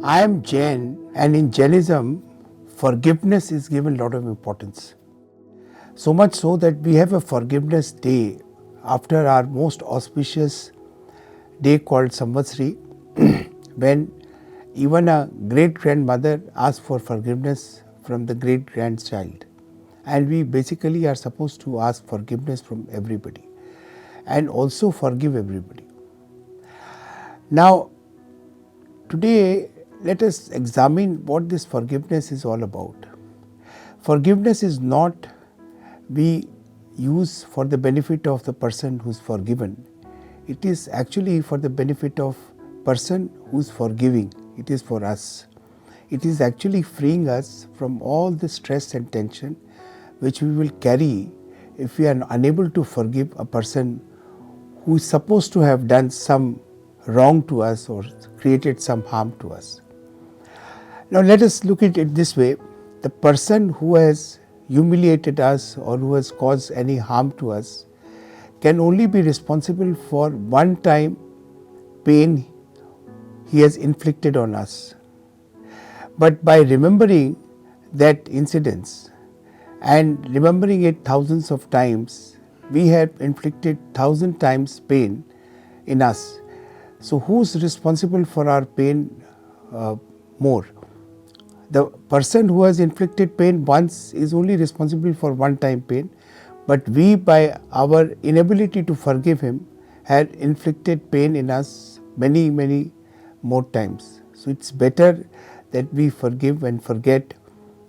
I am Jain, and in Jainism, forgiveness is given a lot of importance. So much so that we have a forgiveness day after our most auspicious day called Samvatsari, when even a great grandmother asks for forgiveness from the great grandchild. And we basically are supposed to ask forgiveness from everybody and also forgive everybody. Now, today, let us examine what this forgiveness is all about. Forgiveness is not we use for the benefit of the person who is forgiven. It is actually for the benefit of person who is forgiving. It is for us. It is actually freeing us from all the stress and tension which we will carry if we are unable to forgive a person who is supposed to have done some wrong to us or created some harm to us. Now let us look at it this way. The person who has humiliated us or who has caused any harm to us can only be responsible for one time pain he has inflicted on us. But by remembering that incident and remembering it thousands of times, we have inflicted 1,000 times pain in us. So who's responsible for our pain more? The person who has inflicted pain once is only responsible for one time pain, but we, by our inability to forgive him, had inflicted pain in us many, many more times. So it's better that we forgive and forget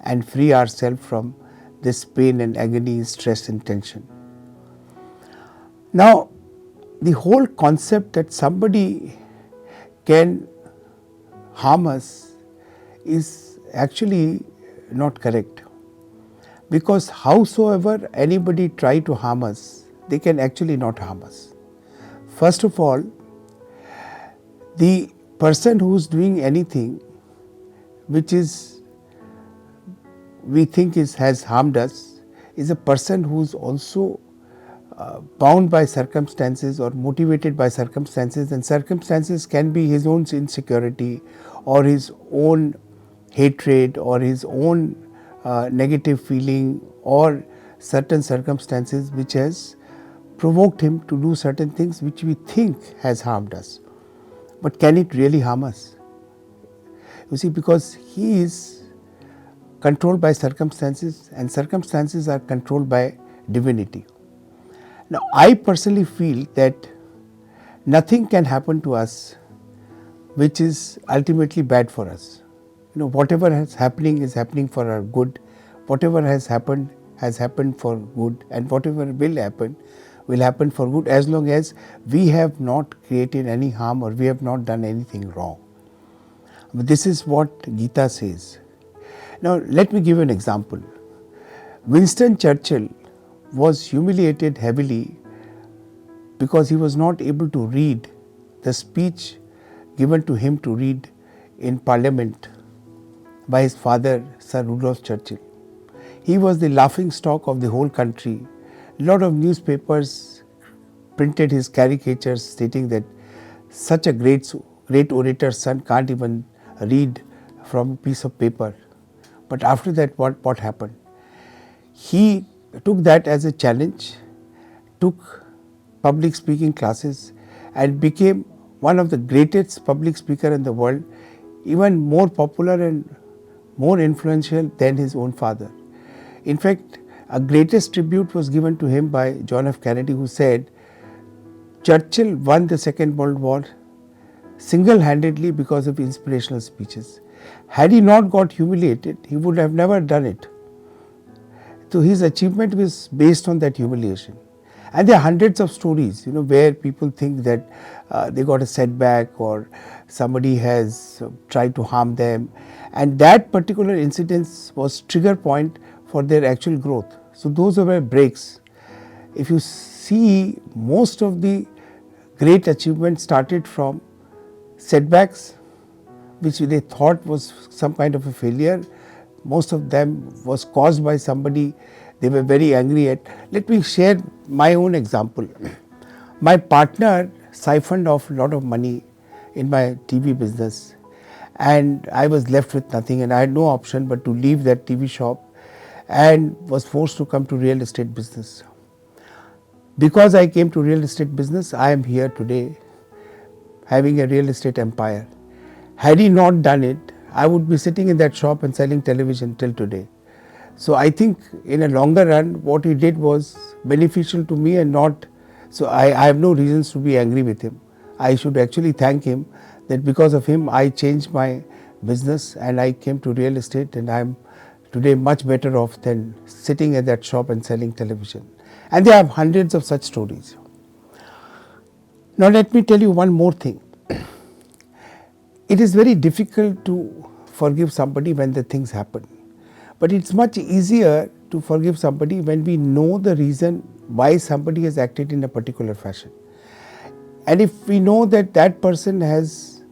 and free ourselves from this pain and agony, stress and tension. Now, the whole concept that somebody can harm us is actually not correct, because howsoever anybody try to harm us, they can actually not harm us. First of all, the person who is doing anything which is we think has harmed us is a person who is also bound by circumstances or motivated by circumstances, and circumstances can be his own insecurity or his own hatred or his own negative feeling or certain circumstances which has provoked him to do certain things which we think has harmed us. But can it really harm us? You see, because he is controlled by circumstances and circumstances are controlled by divinity. Now, I personally feel that nothing can happen to us which is ultimately bad for us. Whatever is happening for our good. Whatever has happened for good, and whatever will happen for good, as long as we have not created any harm or we have not done anything wrong. This is what Gita says. Now let me give an example. Winston Churchill was humiliated heavily because he was not able to read the speech given to him to read in Parliament by his father, Sir Rudolph Churchill. He was the laughing stock of the whole country. A lot of newspapers printed his caricatures stating that such a great orator's son can't even read from a piece of paper. But after that, what happened? He took that as a challenge, took public speaking classes and became one of the greatest public speaker in the world, even more popular and more influential than his own father. In fact, a greatest tribute was given to him by John F. Kennedy, who said, Churchill won the Second World War single-handedly because of inspirational speeches. Had he not got humiliated, he would have never done it. So his achievement was based on that humiliation. And there are hundreds of stories, where people think that they got a setback or somebody has tried to harm them, and that particular incident was trigger point for their actual growth. So those were breaks. If you see, most of the great achievements started from setbacks, which they thought was some kind of a failure. Most of them was caused by somebody they were very angry at. Let me share my own example. My partner siphoned off a lot of money in my TV business, and I was left with nothing, and I had no option but to leave that TV shop and was forced to come to real estate business. Because I came to real estate business, I am here today having a real estate empire. Had he not done it, I would be sitting in that shop and selling television till today. So I think in a longer run, what he did was beneficial to me and not, so I have no reasons to be angry with him. I should actually thank him that because of him I changed my business and I came to real estate, and I am today much better off than sitting at that shop and selling television. And there are hundreds of such stories. Now let me tell you one more thing. It is very difficult to forgive somebody when the things happen, but it's much easier to forgive somebody when we know the reason why somebody has acted in a particular fashion. And if we know that that person has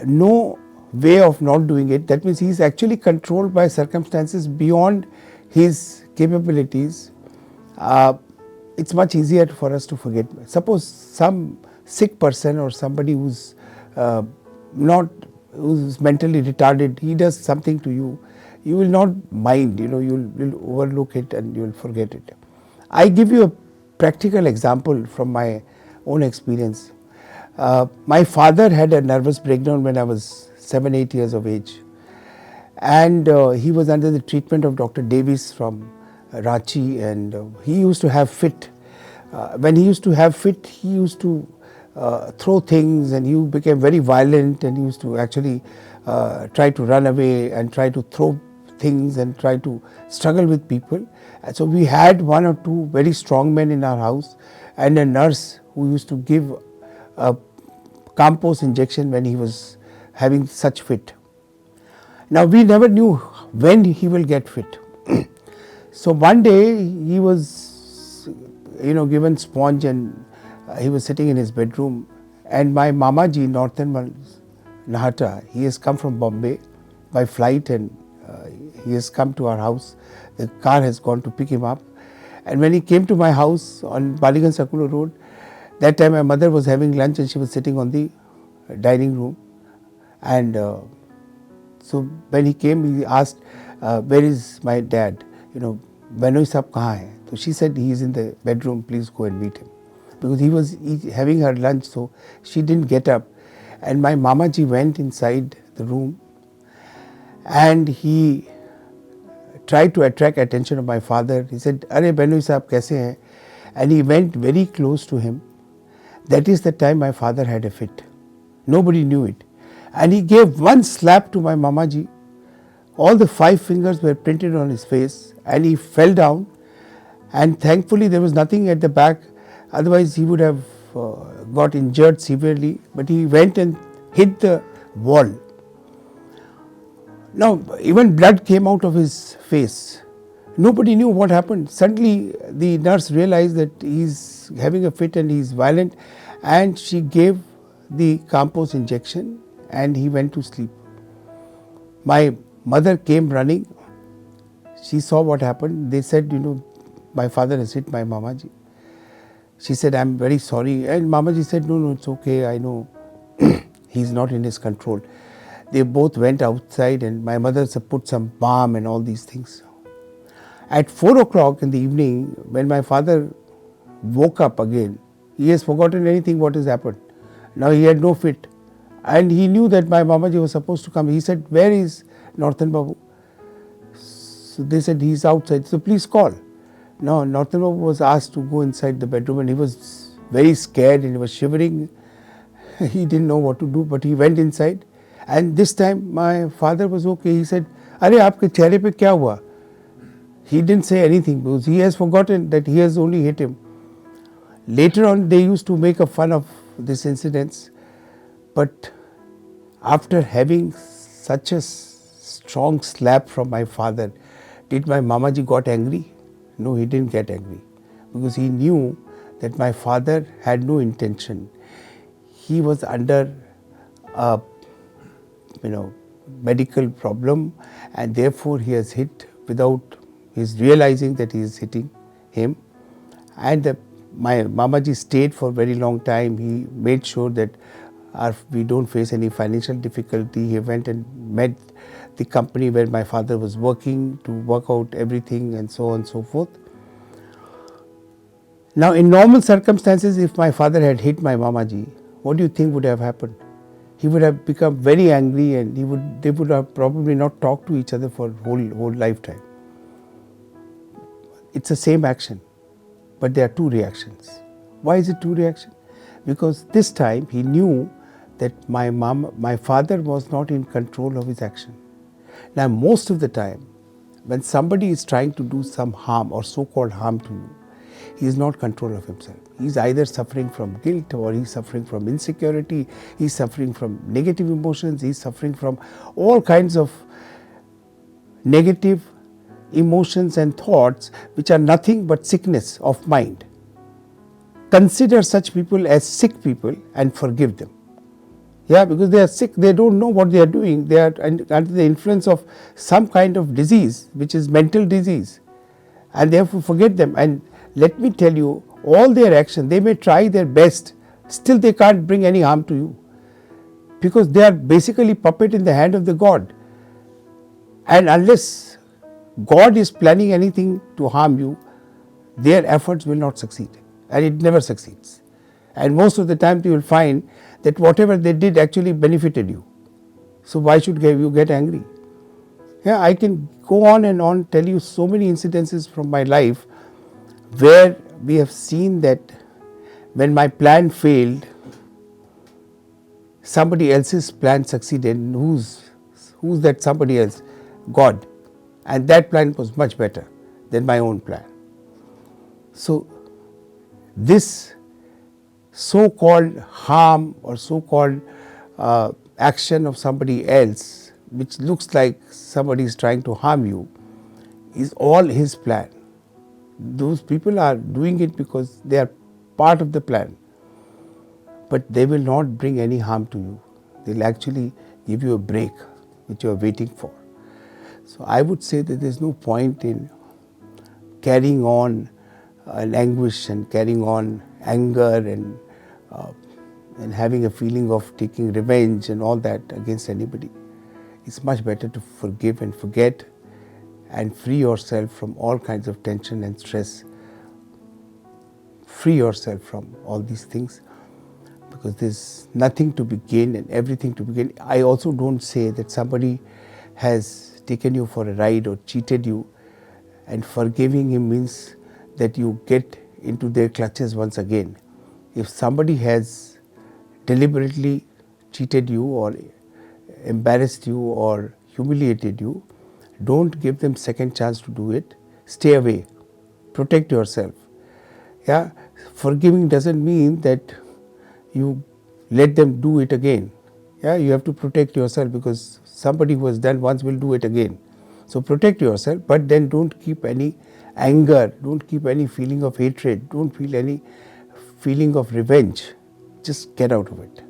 no way of not doing it, that means he is actually controlled by circumstances beyond his capabilities, it's much easier for us to forget. Suppose some sick person or somebody who's who's mentally retarded, he does something to you, you will not mind, you'll overlook it and you will forget it. I give you a practical example from my own experience. My father had a nervous breakdown when I was 7-8 years of age, and he was under the treatment of Dr. Davis from Ranchi, and he used to have fit. When he used to have fit, he used to throw things, and he became very violent, and he used to actually try to run away and try to throw things and try to struggle with people. And so we had one or two very strong men in our house and a nurse who used to give a compost injection when he was having such fit. Now we never knew when he will get fit. So one day he was given sponge, and he was sitting in his bedroom, and my Mama ji, Northern Nahata, he has come from Bombay by flight, and he has come to our house. The car has gone to pick him up, and when he came to my house on Baliganj Sakula Road, that time my mother was having lunch and she was sitting on the dining room, and so when he came, he asked, where is my dad? Benoi Sahab kahan hai? So she said, he is in the bedroom, please go and meet him. Because he was having her lunch, so she didn't get up. And my Mama ji went inside the room, and he tried to attract attention of my father. He said, Are Benoi Sahab kaise hai? And he went very close to him. That is the time my father had a fit. Nobody knew it. And he gave one slap to my Mama ji. All the 5 fingers were printed on his face, and he fell down, and thankfully there was nothing at the back, otherwise he would have got injured severely, but he went and hit the wall. Now even blood came out of his face. Nobody knew what happened. Suddenly the nurse realized that he is having a fit and he is violent, and she gave the compost injection and he went to sleep. My mother came running. She saw what happened. They said, my father has hit my Mama ji. She said, I'm very sorry. And Mama ji said, no, it's okay. I know he's not in his control. They both went outside, and my mother put some balm and all these things. At 4 o'clock in the evening, when my father woke up again, he has forgotten anything what has happened. Now he had no fit. And he knew that my Mama ji was supposed to come. He said, where is Northern Babu? So they said, he's outside. So please call. Now Northern Babu was asked to go inside the bedroom, and he was very scared and he was shivering. He didn't know what to do, but he went inside. And this time my father was okay. He said, Are, aapke chehre pe kya hua? He didn't say anything because he has forgotten that he has only hit him. Later on, they used to make a fun of this incidents, but after having such a strong slap from my father, did my Mama ji got angry? No, he didn't get angry, because he knew that my father had no intention. He was under a medical problem, and therefore he has hit without his realizing that he is hitting him. And my Mama ji stayed for a very long time. He made sure that we don't face any financial difficulty. He went and met the company where my father was working to work out everything and so on and so forth. Now, in normal circumstances, if my father had hit my Mamaji, what do you think would have happened? He would have become very angry, and they would have probably not talked to each other for whole lifetime. It's the same action, but there are two reactions. Why is it two reactions? Because this time he knew that my father was not in control of his action. Now, most of the time, when somebody is trying to do some harm or so-called harm to you, he is not control of himself. He is either suffering from guilt, or he is suffering from insecurity, he is suffering from negative emotions, he is suffering from all kinds of negative emotions and thoughts which are nothing but sickness of mind. Consider such people as sick people and forgive them. Yeah, because they are sick, they don't know what they are doing, they are under the influence of some kind of disease which is mental disease, and therefore forget them. And let me tell you, all their action, they may try their best, still they can't bring any harm to you, because they are basically puppet in the hand of the God. And unless God is planning anything to harm you, their efforts will not succeed, and it never succeeds. And most of the time you will find that whatever they did actually benefited you. So why should you get angry? Yeah, I can go on and on, tell you so many incidences from my life where we have seen that when my plan failed, somebody else's plan succeeded. And who's that somebody else? God. And that plan was much better than my own plan. So this so-called harm or so-called action of somebody else, which looks like somebody is trying to harm you, is all his plan. Those people are doing it because they are part of the plan, but they will not bring any harm to you. They will actually give you a break which you are waiting for. So I would say that there is no point in carrying on an anguish and carrying on anger and having a feeling of taking revenge and all that against anybody. It's much better to forgive and forget and free yourself from all kinds of tension and stress. Free yourself from all these things, because there's nothing to be gained and everything to be gained. I also don't say that somebody has taken you for a ride or cheated you, and forgiving him means that you get into their clutches once again. If somebody has deliberately cheated you or embarrassed you or humiliated you, don't give them second chance to do it. Stay away. Protect yourself. Yeah, forgiving doesn't mean that you let them do it again. Yeah, you have to protect yourself, because somebody who has done once will do it again. So protect yourself, but then don't keep any anger, don't keep any feeling of hatred, don't feel any feeling of revenge. Just get out of it.